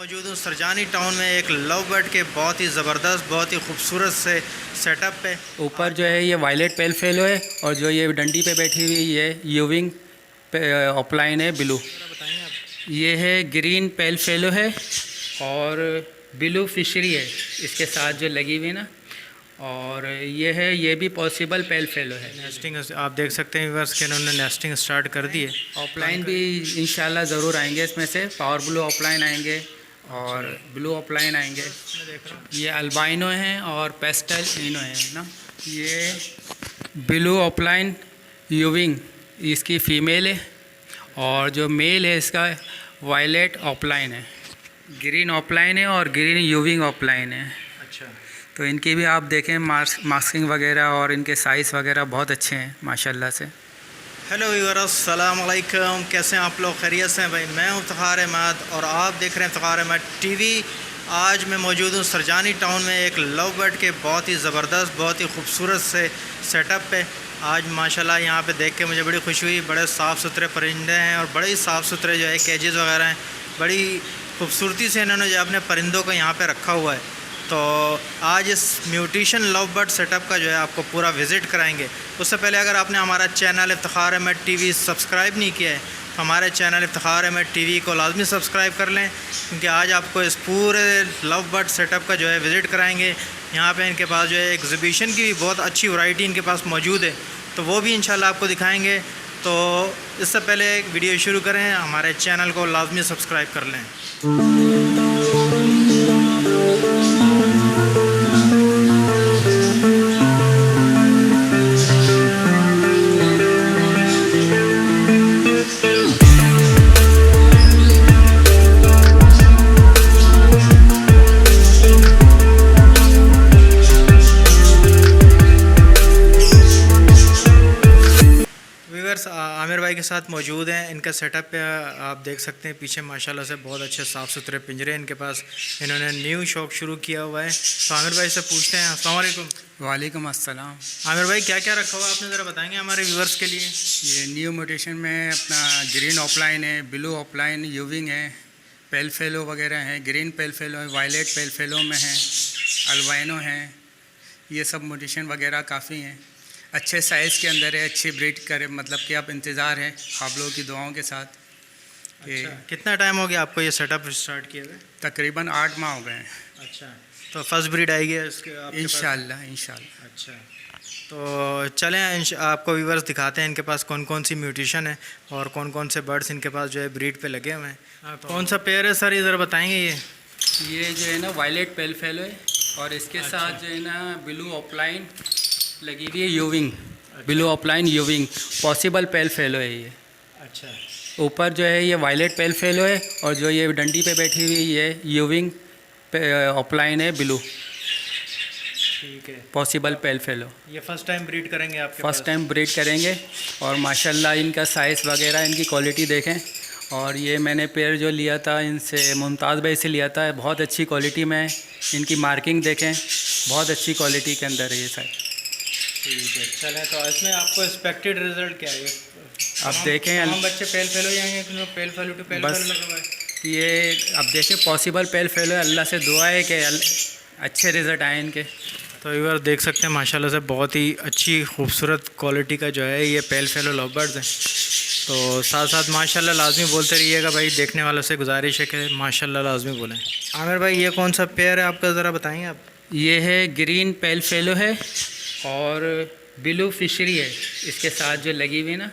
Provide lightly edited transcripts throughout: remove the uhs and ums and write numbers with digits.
मौजूद हूँ सरजानी टाउन में एक लव बर्ड के बहुत ही ज़बरदस्त बहुत ही खूबसूरत से सेटअप पे। ऊपर जो है ये वायलेट पेल फेलो है और जो ये डंडी पे बैठी हुई ये यूविंग ऑफलाइन है ब्लू। बताएंगे आप? ये है ग्रीन पेल फेलो है और ब्लू फिशरी है इसके साथ जो लगी हुई ना। और ये भी पॉसिबल पेल फेलो है। नेस्टिंग आप देख सकते हैं व्यूअर्स के इन्होंने नेस्टिंग स्टार्ट कर दी है। ऑफलाइन भी इंशाल्लाह ज़रूर आएंगे, इसमें से पावर ब्लू ऑफलाइन आएंगे और ब्लू ऑफलाइन आएंगे। ये अल्बाइनो हैं और पेस्टल इनो है ना। ये ब्लू ऑफलाइन यूविंग इसकी फ़ीमेल है और जो मेल है इसका वायलेट ऑफलाइन है। ग्रीन ऑफलाइन है और ग्रीन यूविंग ऑफलाइन है। अच्छा, तो इनकी भी आप देखें मास्किंग वगैरह और इनके साइज़ वगैरह बहुत अच्छे हैं माशाल्लाह से। हेलो व्यूअर्स, अस्सलाम वालेकुम। कैसे हैं आप लोग? खैरियत से हैं भाई? मैं हूं इफ्तिखार अहमद और आप देख रहे हैं इफ्तिखार अहमद टीवी। आज मैं मौजूद हूं सरजानी टाउन में एक लव बर्ड के बहुत ही ज़बरदस्त बहुत ही खूबसूरत से सेटअप पे। आज माशाल्लाह यहाँ पे देख के मुझे बड़ी खुशी हुई। बड़े साफ़ सुथरे परिंदे हैं और बड़े ही साफ़ सुथरे जो है केजेस वगैरह हैं। बड़ी खूबसूरती से इन्होंने जो अपने परिंदों को यहाँ पर रखा हुआ है। तो आज इस म्यूटेशन लव बर्ड सेटअप का जो है आपको पूरा विज़िट कराएंगे। उससे पहले अगर आपने हमारा channel Iftikhar Ahmed TV subscribe नहीं किया है तो हमारे चैनल इफ्तिखार अहमद टीवी को लाजमी सब्सक्राइब कर लें, क्योंकि आज आपको इस पूरे लव बर्ड सेटअप का जो है विज़िट कराएंगे। यहाँ पे इनके पास जो है एग्ज़िबिशन की भी बहुत अच्छी वैरायटी इनके पास मौजूद है, तो वो भी इंशाल्लाह आपको दिखाएँगे। तो इससे पहले एक वीडियो शुरू करें, हमारे चैनल को लाजमी सब्सक्राइब कर लें। आमिर भाई के साथ मौजूद हैं। इनका सेटअप पे आप देख सकते हैं पीछे माशाल्लाह से बहुत अच्छे साफ़ सुथरे पिंजरे इनके पास। इन्होंने न्यू शॉप शुरू किया हुआ है। तो आमिर भाई से पूछते हैं। अस्सलाम वालेकुम। वालेकुम अस्सलाम। आमिर भाई क्या क्या रखा हुआ आपने, ज़रा बताएंगे हमारे व्यूवर्स के लिए? ये न्यू म्यूटेशन में अपना ग्रीन ऑफलाइन है, ब्लू ऑफलाइन यूविंग है, पेल फेलो वगैरह हैं। ग्रीन पेल फेलो है, वायलेट पेल फेलो में हैं, अल्बाइनो हैं। ये सब म्यूटेशन वगैरह काफ़ी हैं। अच्छे साइज़ के अंदर है, अच्छी ब्रीड करे, मतलब कि आप इंतज़ार है आप लोगों की दुआओं के साथ। अच्छा, कितना टाइम हो गया आपको ये सेटअप स्टार्ट किए हुए? तकरीबन 8 माह हो गए हैं। अच्छा, तो फर्स्ट ब्रीड आएगी इसके इंशाल्लाह इंशाल्लाह। अच्छा, तो चलें आपको व्यूवर्स दिखाते हैं इनके पास कौन कौन सी म्यूटेशन है और कौन कौन से बर्ड्स इनके पास जो है ब्रीड पे लगे हुए हैं। तो कौन सा पेयर है सर, इधर बताएंगे? ये जो है ना वायलेट पेल फेलो है और इसके साथ जो है ना ब्लू ऑफलाइन लगी हुई है यूविंग। ब्लू ऑफलाइन यूविंग पॉसिबल पेल फेलो है ये। अच्छा, ऊपर जो है ये वायलेट पेल फेलो है और जो ये डंडी पे बैठी हुई ये यूविंग ऑफलाइन है ब्लू। ठीक है, पॉसिबल पेल फेलो। ये फर्स्ट टाइम ब्रीड करेंगे आप? फर्स्ट टाइम ब्रीड करेंगे और माशाल्लाह इनका साइज़ वगैरह इनकी क्वालिटी देखें। और ये मैंने पेयर जो लिया था इनसे मुमताज़ भाई से लिया था, बहुत अच्छी क्वालिटी में। इनकी मार्किंग देखें, बहुत अच्छी क्वालिटी के अंदर है ये साइज। ठीक है, चलें तो इसमें आपको एक्सपेक्टेड रिजल्ट क्या है? अब देखें हम बच्चे पेल फेलो आएंगे कि पेल फेलो टू पेल बस फेलो लगा हुआ है? ये अब देखें पॉसिबल पेल फेलो है। अल्लाह से दुआ है कि अच्छे रिज़ल्ट आए इनके। तो व्यूअर देख सकते हैं माशाल्लाह से बहुत ही अच्छी खूबसूरत क्वालिटी का जो है ये पेल फेलो लव बर्ड्स हैं। तो साथ साथ माशाल्लाह लाजमी बोलते रहिएगा भाई, देखने वालों से गुजारिश है कि माशाल्लाह लाजमी बोलें। आमिर भाई ये कौन सा पेयर है आपका, ज़रा बताएंगे आप? ये है ग्रीन पेल फेलो है और ब्लू फिशरी है इसके साथ जो लगी हुई ना।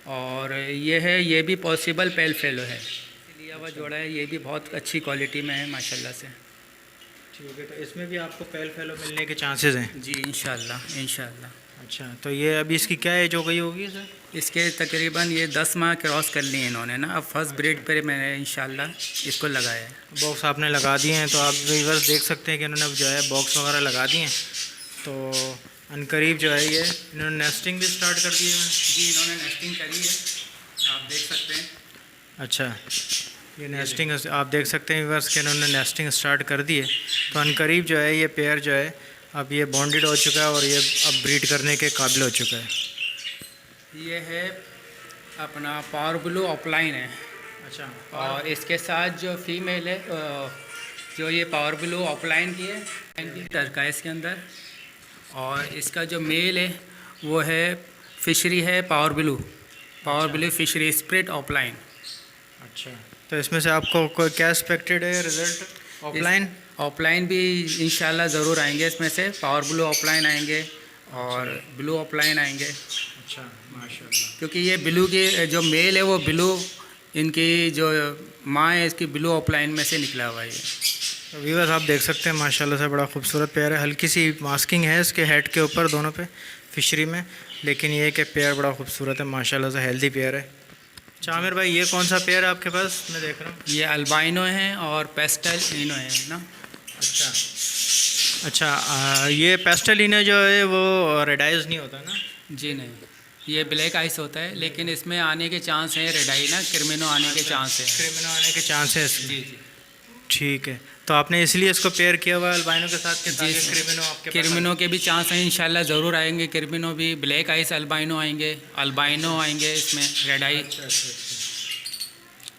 और ये भी पॉसिबल पेल फेलो है, लिया हुआ जोड़ा है। ये भी बहुत अच्छी क्वालिटी में है माशाल्लाह से। ठीक है, तो इसमें भी आपको पेल फेलो मिलने के चांसेस हैं? जी इंशाल्लाह इंशाल्लाह। अच्छा, तो ये अभी इसकी क्या एज हो गई होगी सर? इसके तकरीबन ये 10 माह क्रॉस कर लिए इन्होंने ना। अब फर्स्ट ब्रीड पर मैंने इंशाल्लाह इसको लगाया है। बॉक्स आपने लगा दिए हैं, तो आप व्यूअर्स देख सकते हैं कि इन्होंने जो है बॉक्स वगैरह लगा दिए हैं। तो अनकरीब जो है ये इन्होंने नेस्टिंग भी स्टार्ट कर दी है। जी इन्होंने नेस्टिंग करी है, आप देख सकते हैं। अच्छा, ये नेस्टिंग आप देख सकते हैं व्यूअर्स कि इन्होंने नेस्टिंग स्टार्ट कर दी है। तो अनकरीब जो है ये पेयर जो है अब ये बॉन्डेड हो चुका है और ये अब ब्रीड करने के काबिल हो चुका है। ये है अपना पावर ब्लू ऑफलाइन है अच्छा। और इसके साथ जो फीमेल है जो ये पावर ब्लू ऑफलाइन की है टर्काइस के अंदर, और इसका जो मेल है वो है फिशरी है power blue fishery spirit offline. अच्छा, तो इसमें से आपको क्या एक्सपेक्टेड है रिजल्ट ऑफलाइन? ऑफलाइन भी इंशाल्लाह ज़रूर आएंगे, इसमें से पावर ब्लू ऑफलाइन आएंगे और ब्लू ऑफलाइन आएंगे। अच्छा, माशाल्लाह। क्योंकि ये ब्लू की जो मेल है वो ब्लू, इनकी जो माँ है इसकी ब्लू ऑफलाइन में से निकला हुआ है ये। तो व्यूअर्स आप देख सकते हैं माशाल्लाह से बड़ा खूबसूरत पेयर है। हल्की सी मास्किंग है इसके हेड के ऊपर दोनों पे फिशरी में, लेकिन ये कि पेयर बड़ा खूबसूरत है माशाल्लाह से, हेल्दी पेयर है। अच्छा आमिर भाई, ये कौन सा पेयर है आपके पास? मैं देख रहा हूँ ये अल्बाइनो है और पेस्टल इनो है ना। अच्छा अच्छा, ये पेस्टलिना जो है वो रेडाइज नहीं होता ना? जी नहीं, ये ब्लैक आइस होता है, लेकिन इसमें आने के चांस हैं रेडाई ना, क्रिमिनो आने के चांस है। क्रिमिनो आने के चांस है जी जी ठीक है, तो आपने इसलिए इसको पेयर किया हुआ है अल्बाइनो के साथ कि ताकि जी, क्रिमिनो आपके पास क्रिमिनो के भी चांस हैं, इंशाल्लाह ज़रूर आएंगे क्रिमिनो भी। ब्लैक आइस अल्बाइनो आएंगे, अल्बाइनो आएंगे इसमें रेडाई,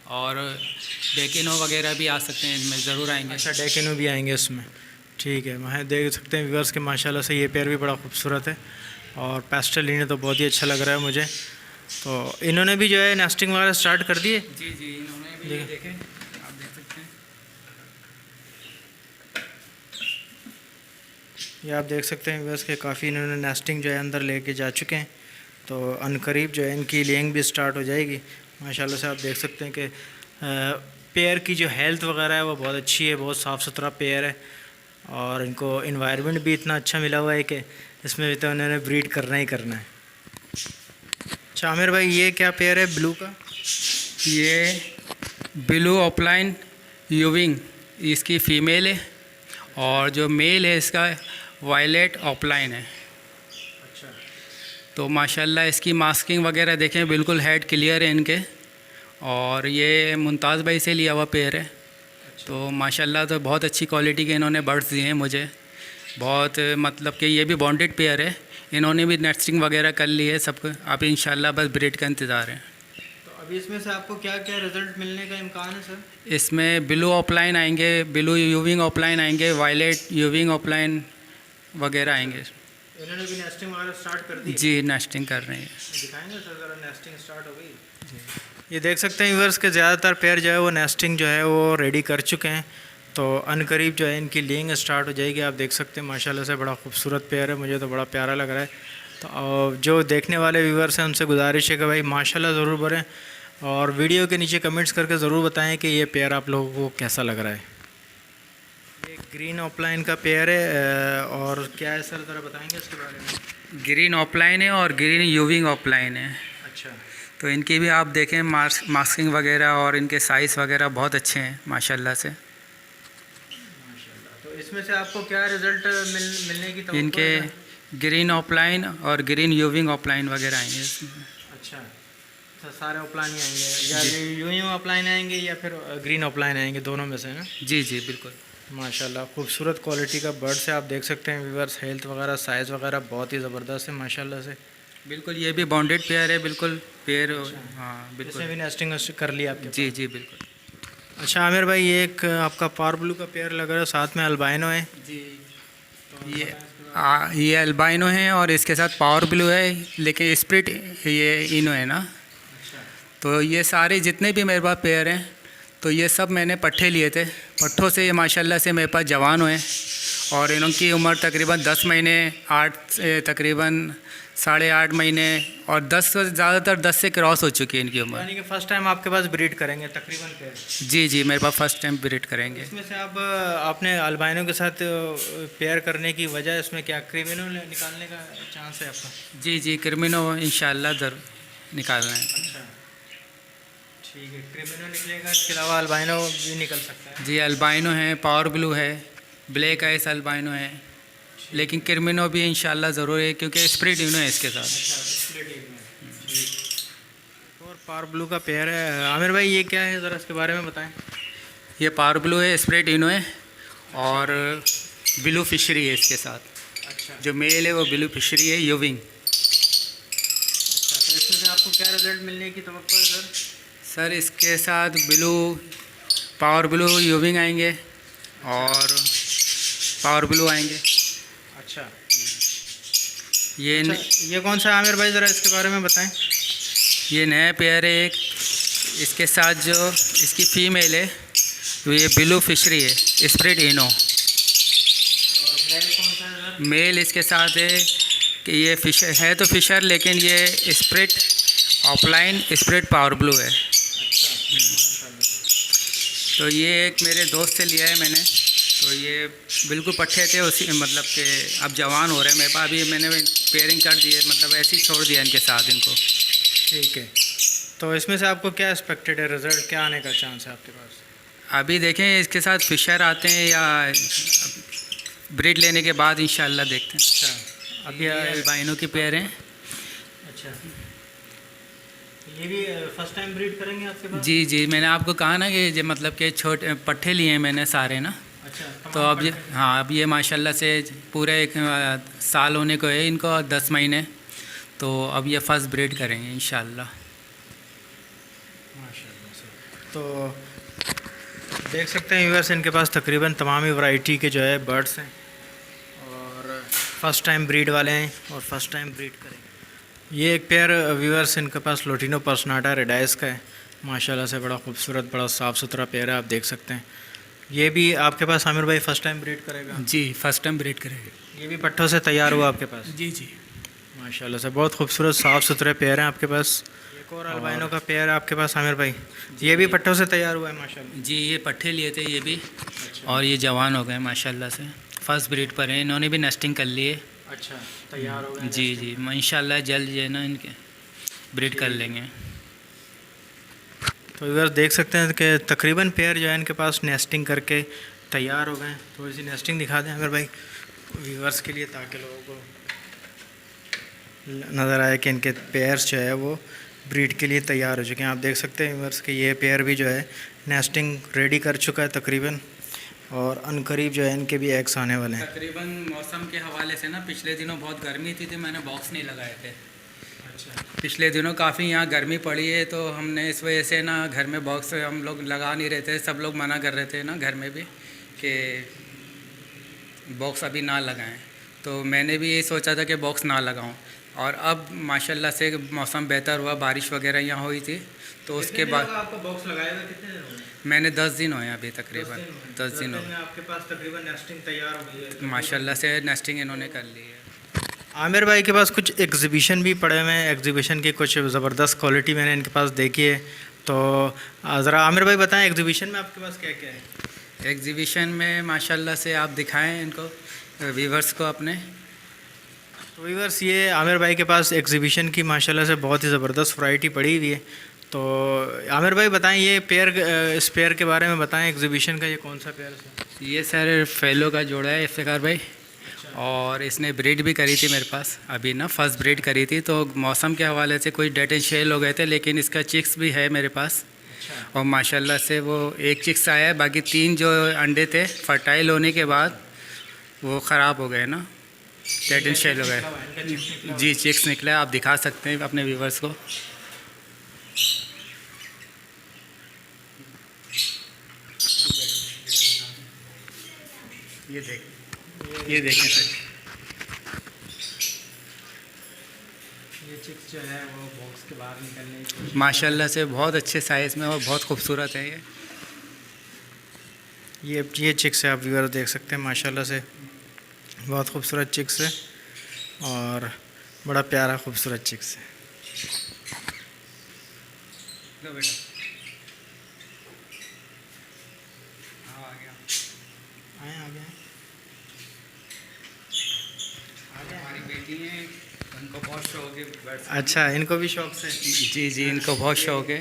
और डेकिनो वगैरह भी आ सकते हैं इनमें, ज़रूर आएंगे। अच्छा, डेकिनो भी आएंगे इसमें। ठीक है, वहाँ देख सकते हैं व्यूअर्स के माशाल्लाह से ये पेयर भी बड़ा खूबसूरत है, और पेस्टलिना तो बहुत ही अच्छा लग रहा है मुझे। तो इन्होंने भी जो है नेस्टिंग वगैरह स्टार्ट कर दिए? जी जी, इन्होंने भी देखें, आप देख सकते हैं। ये आप देख सकते हैं व्यूअर्स के काफ़ी इन्होंने नेस्टिंग जो है अंदर लेके जा चुके हैं, तो अनकरीब जो है इनकी लेइंग भी स्टार्ट हो जाएगी माशाल्लाह से। आप देख सकते हैं कि पेयर की जो हेल्थ वगैरह है वो बहुत अच्छी है, बहुत साफ़ सुथरा पेयर है, और इनको इन्वायरमेंट भी इतना अच्छा मिला हुआ है कि इसमें भी तो उन्होंने ब्रीड करना ही करना है। अच्छा आमिर भाई, ये क्या पेयर है ब्लू का? ये ब्लू ऑफलाइन यूविंग इसकी फ़ीमेल है, और जो मेल है इसका वायलेट ऑफलाइन है। अच्छा तो माशाल्लाह इसकी मास्किंग वगैरह देखें, बिल्कुल हेड क्लियर है इनके, और ये मुमताज़ भाई से लिया हुआ पेयर है। तो माशाल्लाह तो बहुत अच्छी क्वालिटी के इन्होंने बर्ड्स दिए हैं मुझे, बहुत मतलब कि ये भी बॉन्डेड पेयर है, इन्होंने भी नेस्टिंग वगैरह कर ली है सब। अब इंशाल्लाह बस ब्रीड का इंतज़ार है। तो अभी इसमें से आपको क्या क्या रिज़ल्ट मिलने का इम्कान है सर? इसमें ब्लू ऑफलाइन आएंगे, ब्लू यूविंग ऑफलाइन आएंगे, वायलेट यूविंग ऑफलाइन वगैरह आएंगे। इन्होंने भी नेस्टिंग वगैरह स्टार्ट कर दी? जी, नेस्टिंग कर रहे हैं। दिखाएंगे सर ज़रा, नेस्टिंग स्टार्ट हो गई? ये देख सकते हैं व्यूअर्स के ज़्यादातर पेयर जो है वो नेस्टिंग जो है वो रेडी कर चुके हैं, तो अनकरीब जो है इनकी लेइंग स्टार्ट हो जाएगी। आप देख सकते हैं माशाल्लाह से बड़ा खूबसूरत पेयर है, मुझे तो बड़ा प्यारा लग रहा है। तो जो देखने वाले व्यूअर्स हैं उनसे गुजारिश है कि भाई माशाल्लाह ज़रूर बोलें, और वीडियो के नीचे कमेंट्स करके ज़रूर बताएं कि ये पेयर आप लोगों को कैसा लग रहा है। ये ग्रीन ऑफलाइन का पेयर है, और क्या है सर ज़रा बताएंगे इसके बारे में? ग्रीन ऑफलाइन है और ग्रीन यूविंग ऑफलाइन है। अच्छा, तो इनकी भी आप देखें मास्किंग वगैरह और इनके साइज़ वगैरह बहुत अच्छे हैं माशाल्लाह से। तो इसमें से आपको क्या रिज़ल्ट मिलने की तवक्को इनके है? ग्रीन ऑफलाइन और ग्रीन यूविंग ऑफलाइन वगैरह आएंगे इसमें। अच्छा, तो सारे ऑफलाइन ही आएंगे, या यूं ऑफलाइन आएंगे या फिर ग्रीन ऑफलाइन आएंगे, दोनों में से ना? जी जी बिल्कुल। माशाल्लाह खूबसूरत क्वालिटी का बर्ड से, आप देख सकते हैं व्यूअर्स, हेल्थ वगैरह साइज़ वगैरह बहुत ही ज़बरदस्त है माशाल्लाह से। बिल्कुल, ये भी बॉन्डेड पेयर है, बिल्कुल पेयर। हाँ बिल्कुल। इसमें भी नेस्टिंग कर लिया आपके? जी जी बिल्कुल। अच्छा आमिर भाई, ये एक आपका पावर ब्लू का पेयर लग रहा है, साथ में अल्बाइनो है। जी, ये अल्बाइनो है और इसके साथ पावर ब्लू है, लेकिन स्प्रिट ये इनो है ना। तो ये सारे जितने भी मेरे पास पेयर हैं, तो ये सब मैंने पट्ठे लिए थे, पट्ठों से ये माशाल्लाह से मेरे पास जवान हुए, और इनकी उम्र तकरीबन 10 महीने, 8 से तकरीबन 8.5 महीने, और 10 से ज़्यादातर 10 से क्रॉस हो चुकी है इनकी उम्र। यानी कि फ़र्स्ट टाइम आपके पास ब्रीड करेंगे तकरीबन पेयर? जी जी, मेरे पास फर्स्ट टाइम ब्रीड करेंगे। इसमें से आप आपने अल्बाइनो के साथ पेयर करने की वजह इसमें क्या क्रिमिनो निकालने का चांस है आपका? जी जी, क्रिमिनो इंशाल्लाह ज़रूर निकालना है। अच्छा ठीक है, क्रिमिनो निकलेगा, इसके अलावा अल्बाइनो भी निकल सकता है? जी, अल्बाइनो है, पावर ब्लू है, ब्लैक आइस अल्बाइनो है, लेकिन क्रिमिनो भी इंशाल्लाह ज़रूर है, क्योंकि स्प्रिट इनो है इसके साथ। और पावर ब्लू का पेयर है। आमिर भाई, ये क्या है ज़रा इसके बारे में बताएं? ये पावर ब्लू है, स्प्रिट इनो है, और ब्लू फिशरी है इसके साथ। अच्छा, जो मेल है वो ब्लू फिशरी है यूविंग। तो इसमें से आपको क्या रिजल्ट मिलने की तवक्को है सर? सर इसके साथ ब्लू पावर ब्लू यूविंग आएंगे और पावर ब्लू आएंगे। अच्छा, ये ये कौन सा है आमिर भाई, ज़रा इसके बारे में बताएं। ये नया पेयर है एक। इसके साथ जो इसकी फ़ीमेल है तो ये ब्लू फिशरी है, स्प्रिट इनो। और मेल कौन सा है सर? मेल इसके साथ है कि ये फिशर है तो फिशर, लेकिन ये spirit offline spirit power blue है। अच्छा, तो ये एक मेरे दोस्त से लिया है मैंने। तो ये बिल्कुल पट्टे थे उसी, मतलब कि अब जवान हो रहे हैं मेरे पास। अभी मैंने पेयरिंग कर दी है, मतलब ऐसे ही छोड़ दिया इनके साथ इनको। ठीक है। तो इसमें से आपको क्या एक्सपेक्टेड है, रिज़ल्ट क्या आने का चांस है आपके पास? अभी देखें इसके साथ फिशर आते हैं या ब्रीड लेने के बाद इंशाल्लाह देखते हैं। अच्छा, अभी अल्बाइनो की पेयर हैं। अच्छा, ये भी फर्स्ट टाइम ब्रीड करेंगे आपके पास? जी जी, मैंने आपको कहा ना कि ये मतलब कि छोटे पट्टे लिए हैं मैंने सारे ना। अच्छा, तो अब ये, हाँ, अब ये माशाल्लाह से पूरे एक साल होने को है इनको, 10 महीने। तो अब ये फर्स्ट ब्रीड करेंगे इंशाल्लाह। माशाल्लाह से। तो देख सकते हैं व्यूअर्स, इनके पास तकरीबन तमाम ही वैरायटी के जो है बर्ड्स हैं और फर्स्ट टाइम ब्रीड वाले हैं और फर्स्ट टाइम ब्रीड करेंगे। ये एक पेयर व्यूअर्स इनके पास लोटिनो पर्सनाटा रेडाइस का है। माशाल्लाह से बड़ा खूबसूरत, बड़ा साफ़ सुथरा पेयर है, आप देख सकते हैं। ये भी आपके पास आमिर भाई फर्स्ट टाइम ब्रीड करेगा? जी, फर्स्ट टाइम ब्रीड करेंगे। ये भी पट्ठों से तैयार हुआ आपके पास? जी जी। माशाल्लाह से बहुत खूबसूरत साफ़ सुथरे पेयर हैं आपके पास। एक और अल्बाइनो का पेयर है आपके पास आमिर भाई, ये भी पट्ठों से तैयार हुआ है माशाल्लाह? जी, ये पट्टे लिए थे ये भी, और ये जवान हो गए माशाल्लाह से। फर्स्ट ब्रीड पर हैं, इन्होंने भी नेस्टिंग कर ली है। अच्छा, तैयार हो गए? जी जी, इंशाल्लाह जल्द जो है ना इनके ब्रीड कर लेंगे। तो इधर देख सकते हैं कि तकरीबन पेयर जो है इनके पास नेस्टिंग करके तैयार हो गए हैं। थोड़ी सी नेस्टिंग दिखा दें आमिर भाई व्यूअर्स के लिए, ताकि लोगों को नज़र आए कि इनके पेयर्स जो है वो ब्रीड के लिए तैयार हो चुके हैं। आप देख सकते हैं व्यूअर्स कि ये पेयर भी जो है नेस्टिंग रेडी कर चुका है तकरीबन, और अनकरीब जो है इनके भी एग्स आने वाले हैं। तकरीबन मौसम के हवाले से ना पिछले दिनों बहुत गर्मी थी तो मैंने बॉक्स नहीं लगाए थे। अच्छा, पिछले दिनों काफ़ी यहाँ गर्मी पड़ी है, तो हमने इस वजह से ना घर में बॉक्स हम लोग लगा नहीं रहे थे। सब लोग मना कर रहे थे ना घर में भी कि बॉक्स अभी ना लगाएं। तो मैंने भी ये सोचा था कि बॉक्स ना लगाऊं, और अब माशाल्लाह से मौसम बेहतर हुआ, बारिश वगैरह यहाँ हुई थी। तो उसके बाद आपको बॉक्स लगाए हुए कितने दिन हो गए? मैंने 10 दिन हुए अभी तकरीबन। 10 दिन हो में आपके पास तकरीबन नेस्टिंग तैयार हो गई है? गए माशाल्लाह से, नेस्टिंग इन्होंने कर ली है। आमिर भाई के पास कुछ एग्जीबिशन भी पड़े हुए हैं, एग्जीबिशन की कुछ ज़बरदस्त क्वालिटी मैंने इनके पास देखी है। तो ज़रा आमिर भाई बताएं एग्जीबिशन में आपके पास क्या क्या है? एग्जीबिशन में माशाल्लाह से आप दिखाएं इनको, व्यूवर्स को अपने। तो व्यूअर्स, ये आमिर भाई के पास एग्जीबिशन की माशाल्लाह से बहुत ही ज़बरदस्त वैरायटी पड़ी हुई है। तो आमिर भाई बताएं ये पेयर, इस पेयर के बारे में बताएं, एग्जीबिशन का ये कौन सा पेयर है? ये सर फेलो का जोड़ा है इफ्तिकार भाई, और इसने ब्रीड भी करी थी मेरे पास अभी ना, फर्स्ट ब्रीड करी थी। तो मौसम के हवाले से कुछ डेट एंड शेल हो गए थे, लेकिन इसका चिक्स भी है मेरे पास। और माशाल्लाह से वो एक चिक्स आया है, बाकी 3 जो अंडे थे फर्टाइल होने के बाद वो ख़राब हो गए ना, डेट एंड शेल हो गए। जी, चिक्स निकला है, आप दिखा सकते हैं अपने व्यूवर्स को। ये देखें सर, ये चिक्स जो है वो बॉक्स के बाहर निकलने की कोशिश। माशाल्लाह से बहुत अच्छे साइज़ में और बहुत खूबसूरत है ये चिक्स है, आप व्यूअर देख सकते हैं माशाल्लाह से बहुत खूबसूरत चिक्स है और बड़ा प्यारा खूबसूरत चिक्स है। लो बेटा, हाँ, आ गया। आ गए हमारी बेटी है, उनको बहुत शौक है birds का। अच्छा, इनको भी शौक से? जी जी, इनको बहुत शौक है।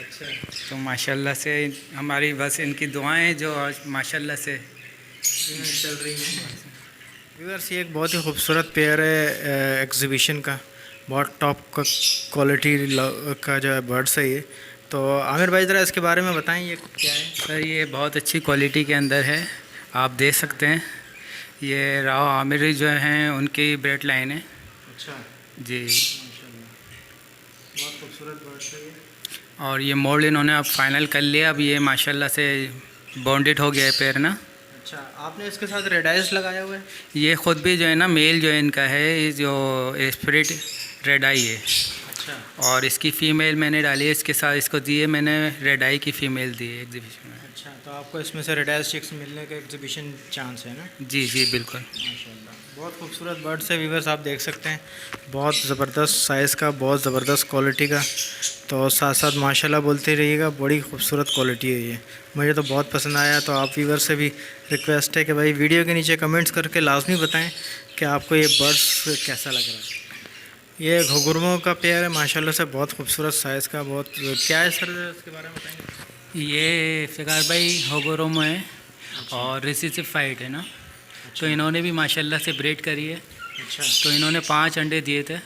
अच्छा, तो माशाल्लाह से हमारी बस इनकी दुआएं जो आज माशाल्लाह से चल रही हैं। व्यूअर्स, ये एक बहुत ही खूबसूरत पेयर है एग्जीबिशन का, बहुत टॉप का क्वालिटी का जो है बर्ड्स है ये। तो आमिर भाई ज़रा इसके बारे में बताएं ये क्या है? सर ये बहुत अच्छी क्वालिटी के अंदर है, आप देख सकते हैं। ये राव आमिर जो हैं उनकी ब्रेड लाइन है। अच्छा, जी, माशाल्लाह बहुत खूबसूरत बर्ड्स है ये। और ये मोल्ड इन्होंने अब फाइनल कर लिया। अब ये माशाल्लाह से बॉन्डेड हो गया है पैर ना। अच्छा, आपने इसके साथ रेड आइस लगाया हुआ है? ये ख़ुद भी जो है ना मेल जो है इनका है, ये जो स्पिरिट रेड आई है। अच्छा और इसकी फ़ीमेल मैंने डाली है इसके साथ, इसको दी है मैंने रेड आई की फ़ीमेल दी है एग्जीबिशन में। अच्छा, तो आपको इसमें से रेड आइस चिक्स मिलने का एग्जीबिशन चांस है ना? जी जी बिल्कुल। माशाल्लाह, बहुत खूबसूरत बर्ड्स है व्यूअर्स, आप देख सकते हैं। बहुत ज़बरदस्त साइज़ का, बहुत ज़बरदस्त क्वालिटी का। तो साथ साथ माशाल्लाह बोलते रहिएगा, बड़ी खूबसूरत क्वालिटी है ये, मुझे तो बहुत पसंद आया। तो आप व्यूअर्स से भी रिक्वेस्ट है कि भाई वीडियो के नीचे कमेंट्स करके लाजमी बताएं कि आपको ये बर्ड्स कैसा लग रहा है। ये घुंघरुओं का पेयर है माशाल्लाह से, बहुत खूबसूरत साइज़ का। बहुत क्या है सर, इसके बारे में बताएंगे? ये फिकार भाई होगोरोमो है और रिसीसिव फाइट है ना। तो इन्होंने भी माशाल्लाह से ब्रीड करी है। अच्छा तो इन्होंने 5 अंडे दिए थे,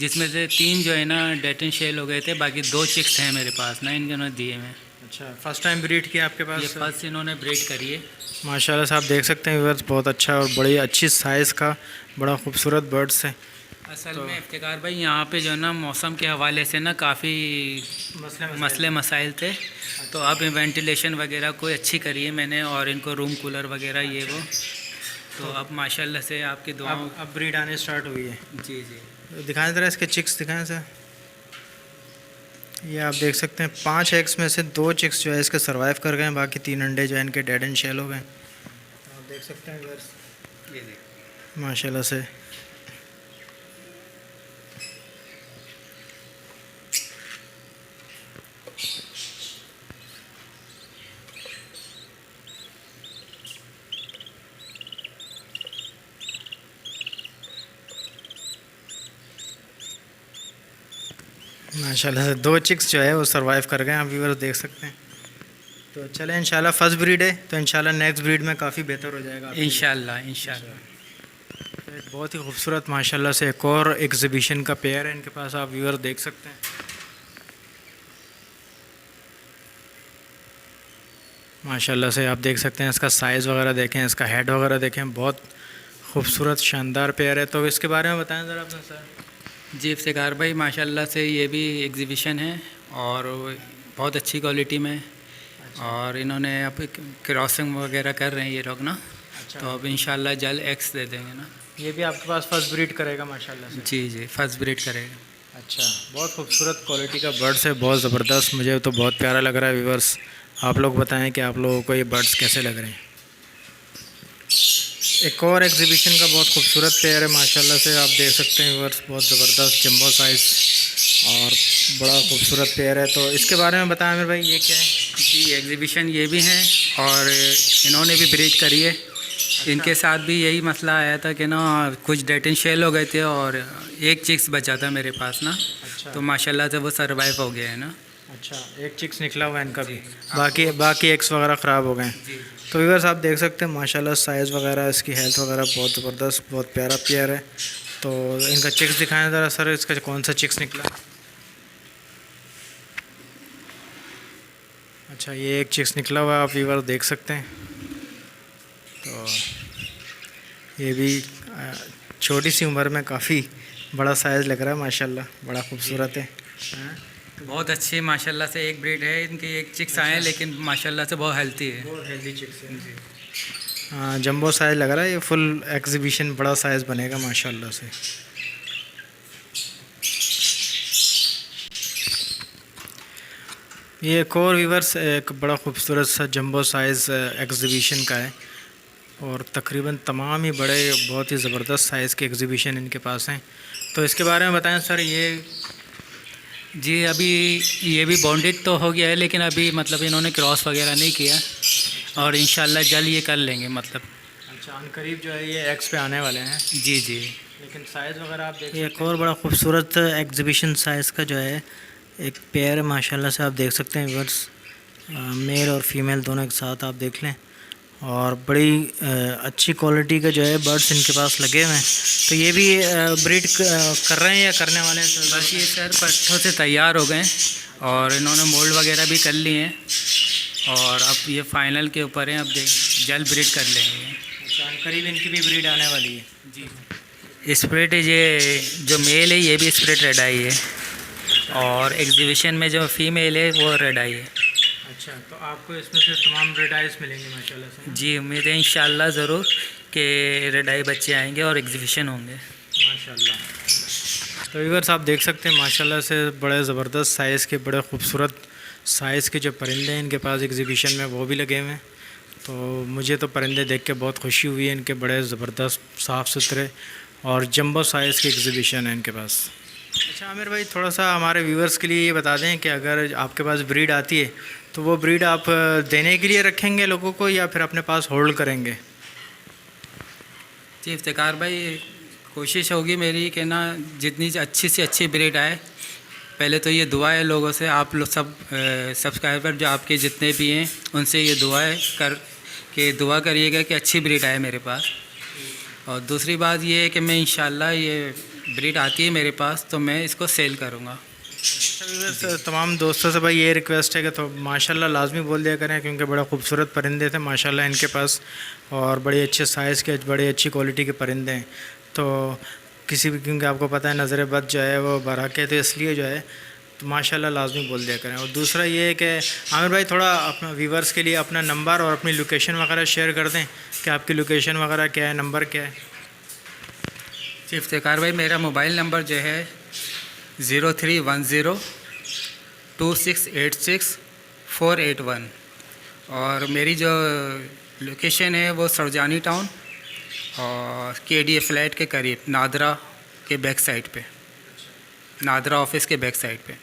जिसमें से 3 जो है ना डेट एंड शेल हो गए थे, बाकी 2 चिक्स हैं मेरे पास ना, इन्होंने दिए हैं। अच्छा, फर्स्ट टाइम ब्रीड किया आपके पास? ये फर्स्ट इन्होंने ब्रीड करी है। माशाल्लाह से आप देख सकते हैं व्यूअर्स, बहुत अच्छा और बड़ी अच्छी साइज़ का बड़ा खूबसूरत बर्ड्स है। असल में इफ्तिकार भाई यहाँ पे जो है ना मौसम के हवाले से ना काफ़ी मसले मसाइल थे। तो अब वेंटिलेशन वगैरह कोई अच्छी करी है मैंने, और इनको रूम कूलर वगैरह ये वो। तो अब माशाल्लाह से आपकी दुआओं अब ब्रीड आने स्टार्ट हुई है। जी जी। दिखाएं ज़रा इसके चिक्स, दिखाएं सर। ये आप देख सकते हैं 5 एग्स में से 2 चिक्स जो है इसके सर्वाइव कर गए हैं, बाकी 3 अंडे जो है इनके डेड एंड शेल हो गए। आप देख सकते हैं व्यूअर्स, ये देख माशाल्लाह से। माशाल्लाह से 2 चिक्स जो है वो सर्वाइव कर गए हैं, आप व्यूअर्स देख सकते हैं। तो चलें, इंशाल्लाह फर्स्ट ब्रीड है तो इंशाल्लाह नेक्स्ट ब्रीड में काफ़ी बेहतर हो जाएगा इंशाल्लाह इंशाल्लाह। तो एक बहुत ही खूबसूरत माशाल्लाह से एक और एग्जीबिशन का पेयर है इनके पास, आप व्यूअर्स देख सकते हैं। माशाल्लाह से आप देख सकते हैं, इसका साइज़ वगैरह देखें, इसका हेड वगैरह देखें, बहुत खूबसूरत शानदार पेयर है। तो इसके बारे में बताएं ज़रा अपना सर। जी इफ्तिकार भाई माशाल्लाह से ये भी एग्जीबिशन है और बहुत अच्छी क्वालिटी में। और इन्होंने अब क्रॉसिंग वगैरह कर रहे हैं ये लोग ना। अच्छा, तो अब इंशाल्लाह जल्द एक्स दे देंगे ना। ये भी आपके पास फर्स्ट ब्रीड करेगा माशाल्लाह से? जी जी फर्स्ट ब्रीड करेगा। अच्छा, बहुत खूबसूरत क्वालिटी का बर्ड्स है, बहुत ज़बरदस्त, मुझे तो बहुत प्यारा लग रहा है। व्यूअर्स आप लोग बताएं कि आप लोगों को ये बर्ड्स कैसे लग रहे हैं। एक और एग्जीबिशन का बहुत खूबसूरत पेयर है माशाल्लाह से, आप देख सकते हैं व्यूअर्स, बहुत ज़बरदस्त जंबो साइज़ और बड़ा खूबसूरत पेयर है। तो इसके बारे में बताएं मेरे भाई, ये क्या है? जी एग्जीबिशन ये भी हैं और इन्होंने भी ब्रीड करी है। इनके साथ भी यही मसला आया था कि ना कुछ डेट एंड शेल हो गए थे और एक चिक्स बचा था मेरे पास ना। अच्छा, तो माशाल्लाह से वो सर्वाइव हो गया है ना। अच्छा, एक चिक्स निकला हुआ है इनका भी, बाकी एग्स वगैरह ख़राब हो गए। तो व्यूअर्स आप देख सकते हैं माशाल्लाह साइज़ वगैरह, इसकी हेल्थ वगैरह बहुत ज़बरदस्त, बहुत प्यारा पेयर है। तो इनका चिक्स दिखाएं ज़रा सर, इसका कौन सा चिक्स निकला? अच्छा, ये एक चिक्स निकला हुआ है, आप व्यूअर्स देख सकते हैं। तो ये भी छोटी सी उम्र में काफ़ी बड़ा साइज़ लग रहा है माशाल्लाह, बड़ा खूबसूरत है। हाँ? बहुत अच्छी माशाल्लाह से एक ब्रीड है इनके, एक चिक्स आए हैं लेकिन माशाल्लाह से बहुत हेल्थी है। बहुत हेल्दी चिक्स है जी। हाँ, जंबो साइज़ लग रहा है, ये फुल एग्जीबिशन बड़ा साइज़ बनेगा माशाल्लाह से। ये एक और व्यूअर्स एक बड़ा खूबसूरत सा जंबो साइज़ एग्जीबिशन का है और तकरीबन तमाम ही बड़े बहुत ही ज़बरदस्त साइज़ के एग्जीबिशन इनके पास हैं। तो इसके बारे में बताएं सर। ये जी अभी ये भी बॉन्डेड तो हो गया है लेकिन अभी मतलब इन्होंने क्रॉस वगैरह नहीं किया और इंशाल्लाह जल्द ये कर लेंगे मतलब। अच्छा, करीब जो है ये एक्स पे आने वाले हैं। जी जी। लेकिन साइज़ वगैरह आप देख, एक और बड़ा खूबसूरत एग्जीबिशन साइज़ का जो है एक पेयर माशाल्लाह से, आप देख सकते हैं व्यूअर्स, मेल और फीमेल दोनों एक साथ आप देख लें। और बड़ी अच्छी क्वालिटी का जो है बर्ड्स इनके पास लगे हुए हैं। तो ये भी ब्रीड कर रहे हैं या करने वाले हैं सर? बस ये सर पट्ठों से तैयार हो गए और इन्होंने मोल्ड वगैरह भी कर लिए हैं और अब ये फाइनल के ऊपर हैं, अब जल्द ब्रीड कर लेंगे। अच्छा, करीब इनकी भी ब्रीड आने वाली है जी। स्प्रिट ये जो मेल है ये भी स्प्रिट रेड आई है। और एग्जीबिशन में जो फ़ीमेल है वो रेड आई है। अच्छा, तो आपको इसमें से तमाम रेड आइज मिलेंगे माशाल्लाह से। जी उम्मीद है इंशाल्लाह ज़रूर कि रेड आई बच्चे आएंगे और एग्जीबिशन होंगे माशाल्लाह। तो व्यूअर्स आप देख सकते हैं माशाल्लाह से बड़े ज़बरदस्त साइज़ के, बड़े खूबसूरत साइज़ के जो परिंदे हैं इनके पास एग्जीबिशन में वो भी लगे हुए हैं। तो मुझे तो परिंदे देख के बहुत खुशी हुई है, इनके बड़े ज़बरदस्त साफ़ सुथरे और जंबो साइज़ के एग्जीबिशन है इनके पास। अच्छा आमिर भाई, थोड़ा सा हमारे व्यूअर्स के लिए ये बता दें कि अगर आपके पास ब्रीड आती है तो वो ब्रीड आप देने के लिए रखेंगे लोगों को या फिर अपने पास होल्ड करेंगे? जी इफ्तिकार भाई, कोशिश होगी मेरी कि ना जितनी अच्छी से अच्छी ब्रीड आए। पहले तो ये दुआ है लोगों से, आप लोग सब सब्सक्राइबर जो आपके जितने भी हैं उनसे ये दुआ करिएगा कि अच्छी ब्रीड आए मेरे पास। और दूसरी बात ये है कि मैं इंशाल्लाह ये ब्रीड आती है मेरे पास तो मैं इसको सेल करूँगा। तमाम दोस्तों से भाई ये रिक्वेस्ट है कि तो माशाल्लाह लाजमी बोल दिया करें, क्योंकि बड़ा खूबसूरत परिंदे थे माशाल्लाह इनके पास और बड़े अच्छे साइज़ के, बड़ी अच्छी क्वालिटी के परिंदे हैं। तो किसी भी, क्योंकि आपको पता है नज़र बद जो है वो बराक है, तो इसलिए जो है तो माशाल्लाह लाजमी बोल दिया करें। और दूसरा ये है कि आमिर भाई थोड़ा अपना व्यूवर्स के लिए अपना नंबर और अपनी लोकेशन वगैरह शेयर कर दें कि आपकी लोकेशन वगैरह क्या है, नंबर क्या है? जी इफ्तिकार भाई, मेरा मोबाइल नंबर जो है 03102686 481 और मेरी जो लोकेशन है वो सरजानी टाउन और KDA फ्लैट के करीब, नादरा के बैक साइड पे, नादरा ऑफिस के बैक साइड पे।